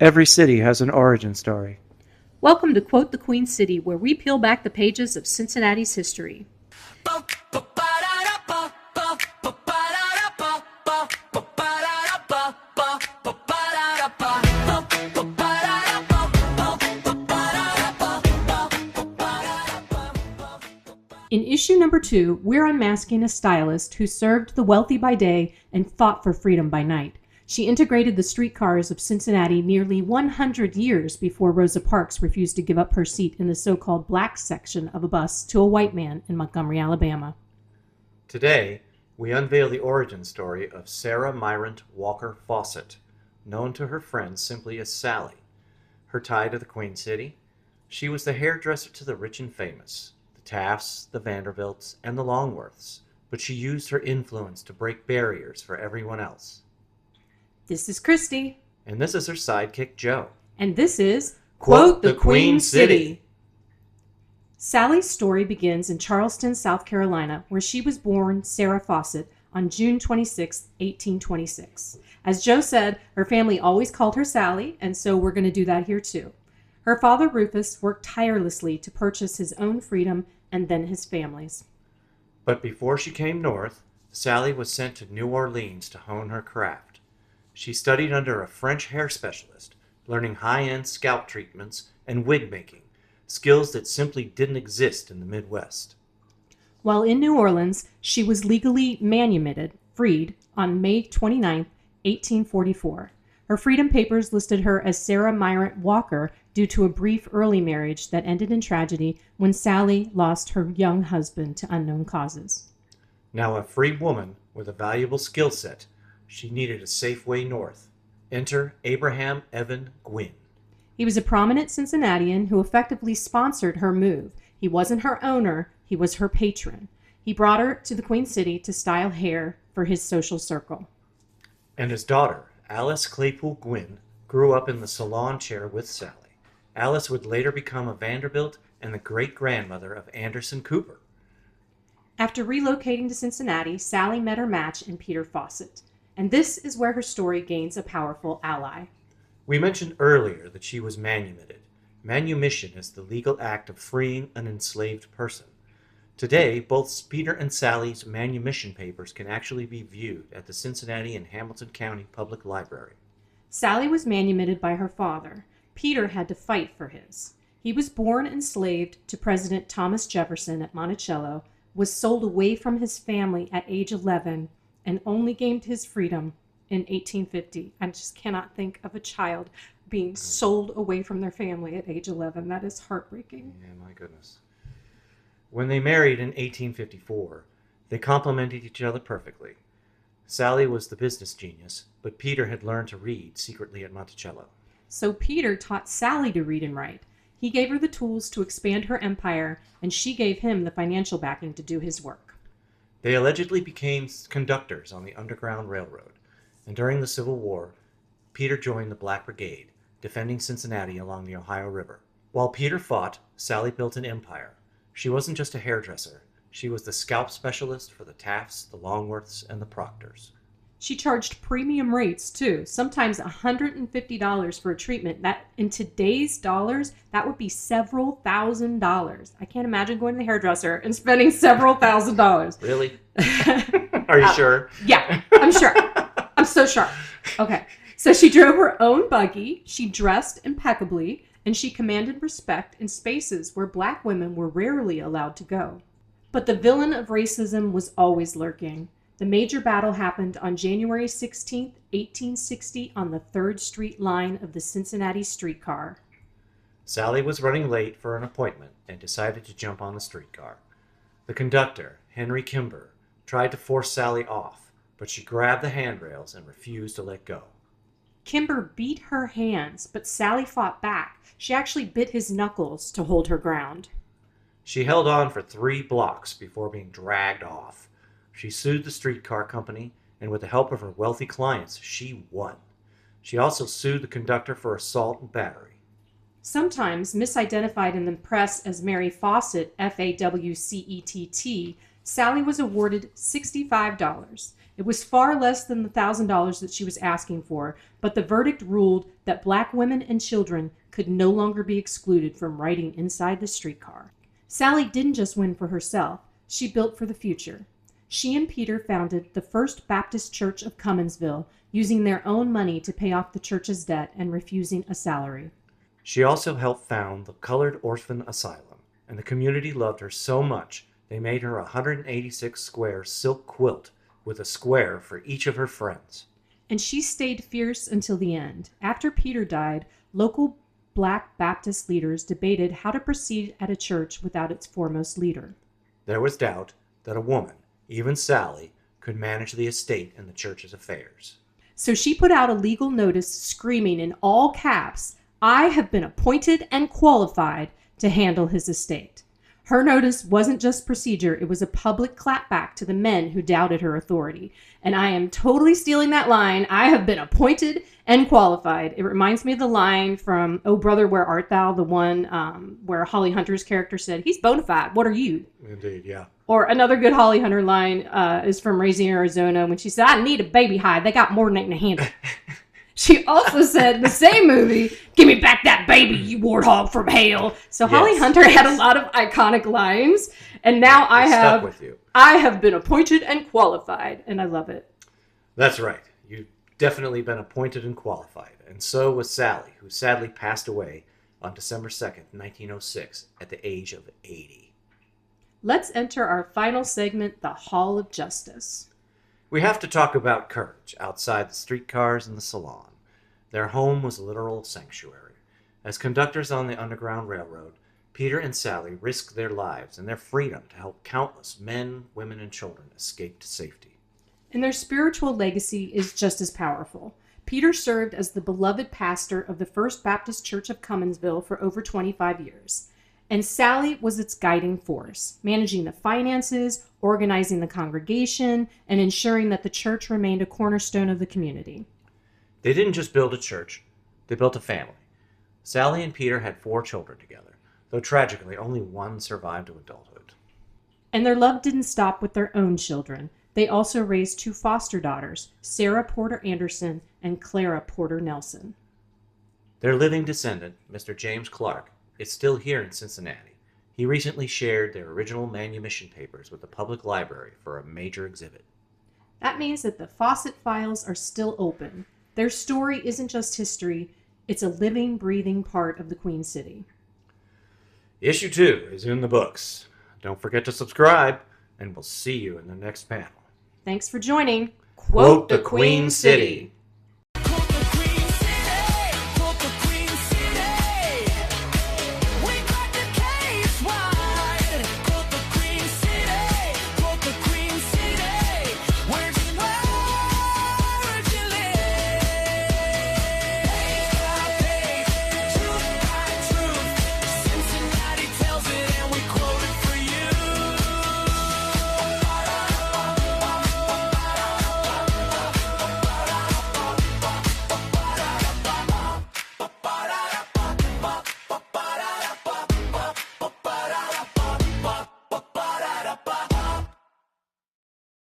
Every city has an origin story. Welcome to Quote the Queen City, where we peel back the pages of Cincinnati's history. In issue number 2, we're unmasking a stylist who served the wealthy by day and fought for freedom by night. She integrated the streetcars of Cincinnati nearly 100 years before Rosa Parks refused to give up her seat in the so-called black section of a bus to a white man in Montgomery, Alabama. Today, we unveil the origin story of Sarah Mayrant Walker Fossett, known to her friends simply as Sally. Her tie to the Queen City: she was the hairdresser to the rich and famous, the Tafts, the Vanderbilts, and the Longworths, but she used her influence to break barriers for everyone else. This is Christy. And this is her sidekick, Joe. And this is Quote the Queen City. Sally's story begins in Charleston, South Carolina, where she was born Sarah Fossett on June 26, 1826. As Joe said, her family always called her Sally, and so we're going to do that here too. Her father, Rufus, worked tirelessly to purchase his own freedom and then his family's. But before she came north, Sally was sent to New Orleans to hone her craft. She studied under a French hair specialist, learning high-end scalp treatments and wig making, skills that simply didn't exist in the Midwest. While in New Orleans, she was legally manumitted, freed, on May 29, 1844. Her freedom papers listed her as Sarah Mayrant Walker due to a brief early marriage that ended in tragedy when Sally lost her young husband to unknown causes. Now a free woman with a valuable skill set, she needed a safe way north. Enter Abraham Evan Gwynn. He was a prominent Cincinnatian who effectively sponsored her move. He wasn't her owner, he was her patron. He brought her to the Queen City to style hair for his social circle. And his daughter, Alice Claypool Gwynn, grew up in the salon chair with Sally. Alice would later become a Vanderbilt and the great-grandmother of Anderson Cooper. After relocating to Cincinnati, Sally met her match in Peter Fossett. And this is where her story gains a powerful ally. We mentioned earlier that she was manumitted. Manumission is the legal act of freeing an enslaved person. Today, both Peter and Sally's manumission papers can actually be viewed at the Cincinnati and Hamilton County Public Library. Sally was manumitted by her father. Peter had to fight for his. He was born enslaved to President Thomas Jefferson at Monticello, was sold away from his family at age 11, and only gained his freedom in 1850. I just cannot think of a child being sold away from their family at age 11. That is heartbreaking. Yeah, my goodness. When they married in 1854, they complemented each other perfectly. Sally was the business genius, but Peter had learned to read secretly at Monticello. So Peter taught Sally to read and write. He gave her the tools to expand her empire, and she gave him the financial backing to do his work. They allegedly became conductors on the Underground Railroad, and during the Civil War, Peter joined the Black Brigade, defending Cincinnati along the Ohio River. While Peter fought, Sally built an empire. She wasn't just a hairdresser. She was the scalp specialist for the Tafts, the Longworths, and the Proctors. She charged premium rates, too, sometimes $150 for a treatment. That, in today's dollars, that would be several $1,000s. I can't imagine going to the hairdresser and spending several $1,000s. Really? Are you sure? Yeah, I'm sure. I'm so sure. Okay. So she drove her own buggy, she dressed impeccably, and she commanded respect in spaces where black women were rarely allowed to go. But the villain of racism was always lurking. The major battle happened on January 16, 1860, on the 3rd Street line of the Cincinnati streetcar. Sally was running late for an appointment and decided to jump on the streetcar. The conductor, Henry Kimber, tried to force Sally off, but she grabbed the handrails and refused to let go. Kimber beat her hands, but Sally fought back. She actually bit his knuckles to hold her ground. She held on for 3 blocks before being dragged off. She sued the streetcar company, and with the help of her wealthy clients, she won. She also sued the conductor for assault and battery. Sometimes misidentified in the press as Mary Fossett, F-A-W-C-E-T-T, Sally was awarded $65. It was far less than the $1,000 that she was asking for, but the verdict ruled that black women and children could no longer be excluded from riding inside the streetcar. Sally didn't just win for herself, she built for the future. She and Peter founded the First Baptist Church of Cumminsville, using their own money to pay off the church's debt and refusing a salary. She also helped found the Colored Orphan Asylum, and the community loved her so much they made her a 186-square silk quilt with a square for each of her friends. And she stayed fierce until the end. After Peter died, local black Baptist leaders debated how to proceed at a church without its foremost leader. There was doubt that a woman, even Sally, could manage the estate and the church's affairs. So she put out a legal notice screaming in all caps, "I have been appointed and qualified to handle his estate." Her notice wasn't just procedure, it was a public clapback to the men who doubted her authority. And I am totally stealing that line, "I have been appointed and qualified." It reminds me of the line from "Oh Brother, Where Art Thou?" The one where Holly Hunter's character said, "He's bona fide, what are you?" Indeed, yeah. Or another good Holly Hunter line is from Raising Arizona when she said, "I need a baby hide. They got more than they can handle." She also said in the same movie, "Give me back that baby, you warthog from hell." So Yes. Holly Hunter had a lot of iconic lines, and now I Stuck with you. have been appointed and qualified, and I love it. That's right. You've definitely been appointed and qualified. And so was Sally, who sadly passed away on December 2nd, 1906, at the age of 80. Let's enter our final segment, the Hall of Justice. We have to talk about courage outside the streetcars and the salon. Their home was a literal sanctuary. As conductors on the Underground Railroad, Peter and Sally risked their lives and their freedom to help countless men, women, and children escape to safety. And their spiritual legacy is just as powerful. Peter served as the beloved pastor of the First Baptist Church of Cumminsville for over 25 years. And Sally was its guiding force, managing the finances, organizing the congregation, and ensuring that the church remained a cornerstone of the community. They didn't just build a church, they built a family. Sally and Peter had 4 children together, though tragically only one survived to adulthood. And their love didn't stop with their own children. They also raised 2 foster daughters, Sarah Porter Anderson and Clara Porter Nelson. Their living descendant, Mr. James Clark, is still here in Cincinnati. He recently shared their original manumission papers with the public library for a major exhibit. That means that the Fossett files are still open. Their story isn't just history, it's a living, breathing part of the Queen City. Issue 2 is in the books. Don't forget to subscribe, and we'll see you in the next panel. Thanks for joining. Quote the Queen City.